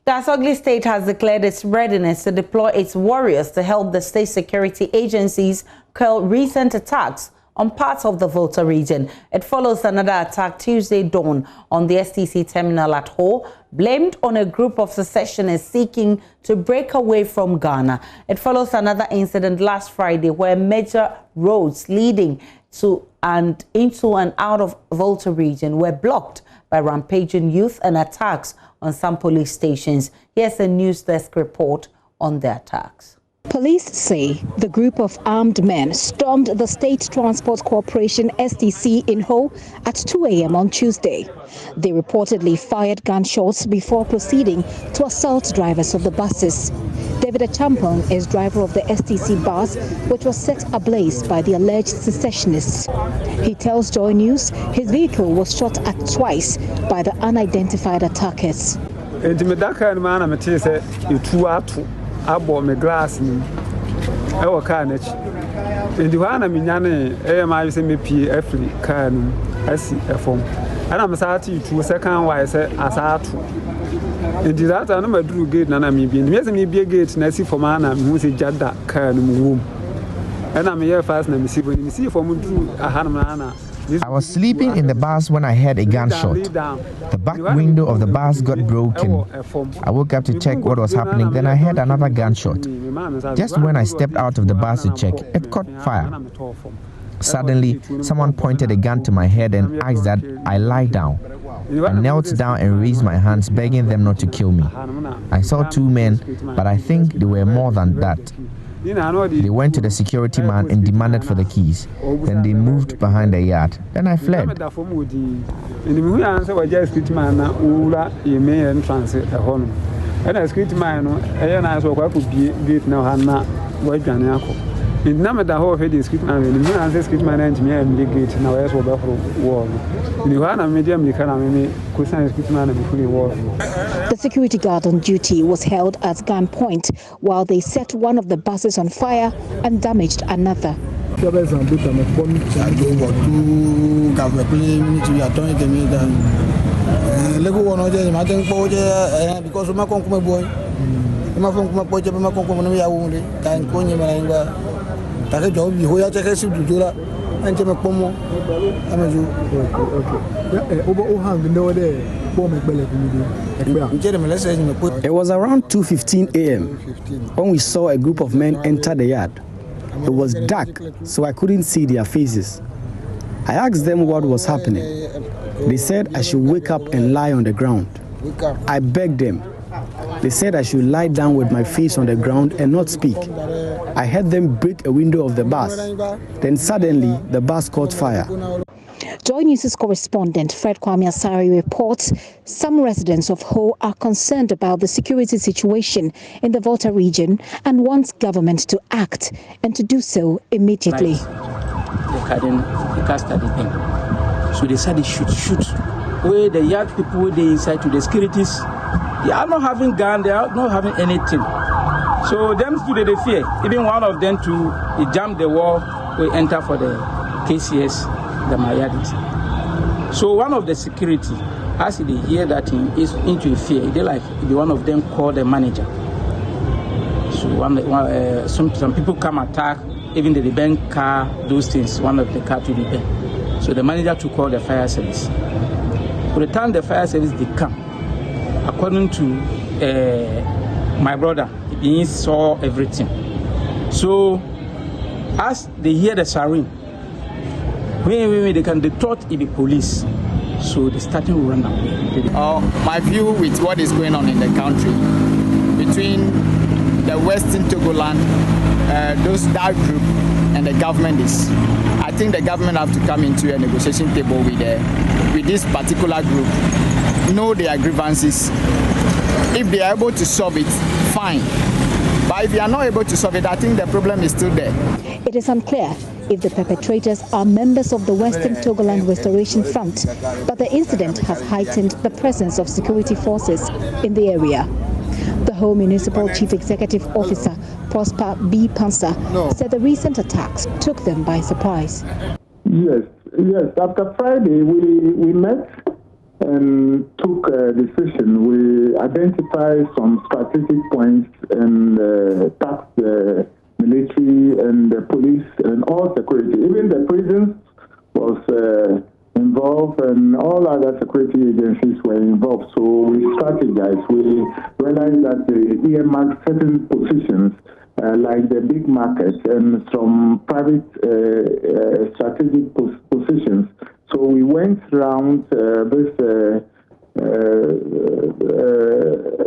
The Asogli State has declared its readiness to deploy its warriors to help the state security agencies quell recent attacks on parts of the Volta region. It follows another attack Tuesday dawn on the STC terminal at Ho, blamed on a group of secessionists seeking to break away from Ghana. It follows another incident last Friday where major roads leading to and into and out of Volta region were blocked by rampaging youth and attacks on some police stations. Here's a news desk report on the attacks. Police say the group of armed men stormed the State Transport Corporation STC in Ho at 2 a.m. on Tuesday. They reportedly fired gunshots before proceeding to assault drivers of the buses. David Achampong is driver of the STC bus, which was set ablaze by the alleged secessionists. He tells Joynews his vehicle was shot at twice by the unidentified attackers. Abo me glass ni e wo car na chi ndi ho ana minyane e ma yese me pie afri car ni asi efom ana me sa ati tu second why say asatu ndi that na maduru gate na me bi me me bi gate na si fom ana me hu se jada car ni mu wom ana me ye fast na me si boni me si fom du ahanam na ana. I was sleeping in the bus when I heard a gunshot. The back window of the bus got broken. I woke up to check what was happening, then I heard another gunshot. Just when I stepped out of the bus to check, it caught fire. Suddenly, someone pointed a gun to my head and asked that I lie down. I knelt down and raised my hands, begging them not to kill me. I saw two men, but I think they were more than that. They went to the security man and demanded for the keys. Then they moved behind the yard. Then I fled. The security guard on duty was held at gunpoint while they set one of the buses on fire and damaged another. It was around 2:15 a.m. when we saw a group of men enter the yard. It was dark, so I couldn't see their faces. I asked them what was happening. They said I should wake up and lie on the ground. I begged them. They said I should lie down with my face on the ground and not speak. I heard them break a window of the bus. Then suddenly, the bus caught fire. Joynews' correspondent Fred Kwame Asari reports some residents of Ho are concerned about the security situation in the Volta region and wants government to act and to do so immediately. So they said they should shoot. Where the yard people, they inside to the securities, they are not having gun, they are not having anything. So them students, they fear. Even one of them to jump the wall, we enter for the KCS, the Mayadis. So one of the security, as they hear that he is into fear, they like one of them call the manager. So some people come attack, even the bank car, those things, one of the car to the bank. So the manager to call the fire service. By the time the fire service they come, according to my brother, he saw everything. So as they hear the siren, when they thought it be police. So they started to run away. My view with what is going on in the country between the Western Togoland, that group, and the government is, I think the government have to come into a negotiation table with this particular group, know their grievances. If they are able to solve it, fine. But if they are not able to solve it, I think the problem is still there. It is unclear if the perpetrators are members of the Western Togoland Restoration Front, but the incident has heightened the presence of security forces in the area. The Ho Municipal Chief Executive Officer, Prosper B. Pansa, said the recent attacks took them by surprise. Yes. After Friday, we met and took a decision. We identified some strategic points and tasked the military and the police and all security. Even the prisons was involved, and all other security agencies were involved. So we strategized. We realized that the earmarked certain positions, like the big markets and some private strategic positions. So we went around this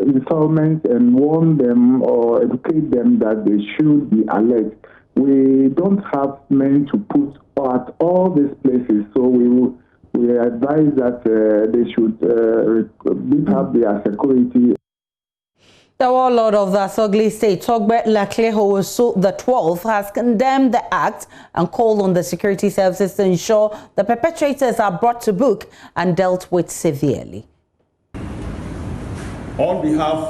installment and warn them or educate them that they should be alert. We don't have men to put at all these places, so we advise that they should beef up their security. The warlord of the Asogli State, Togoland Secessionists, the 12th, has condemned the act and called on the security services to ensure the perpetrators are brought to book and dealt with severely. On behalf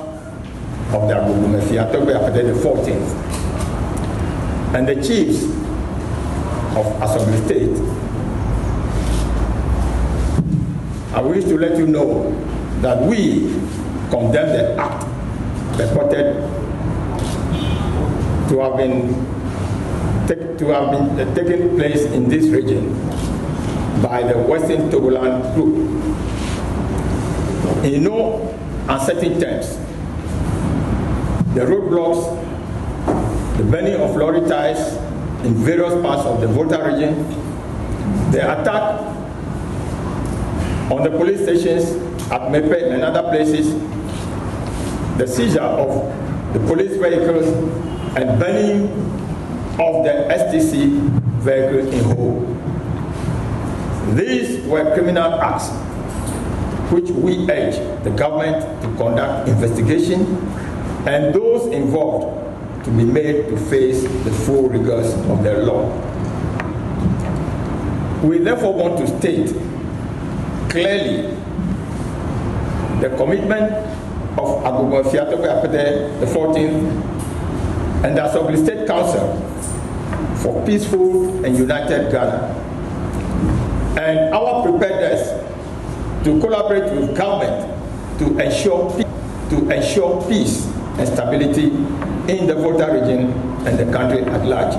of the Togoland the 14th and the chiefs of Asogli State, I wish to let you know that we condemn the act reported to have been taking place in this region by the Western Togoland group. In no uncertain terms, the roadblocks, the burning of lorry tires in various parts of the Volta region, the attack on the police stations at Mepe and other places, the seizure of the police vehicles and burning of the STC vehicles in whole. These were criminal acts which we urge the government to conduct investigation and those involved to be made to face the full rigors of the law. We therefore want to state clearly the commitment of the 14th and the Asogli State Council for peaceful and united Ghana, and our preparedness to collaborate with government to ensure peace and stability in the Volta region and the country at large.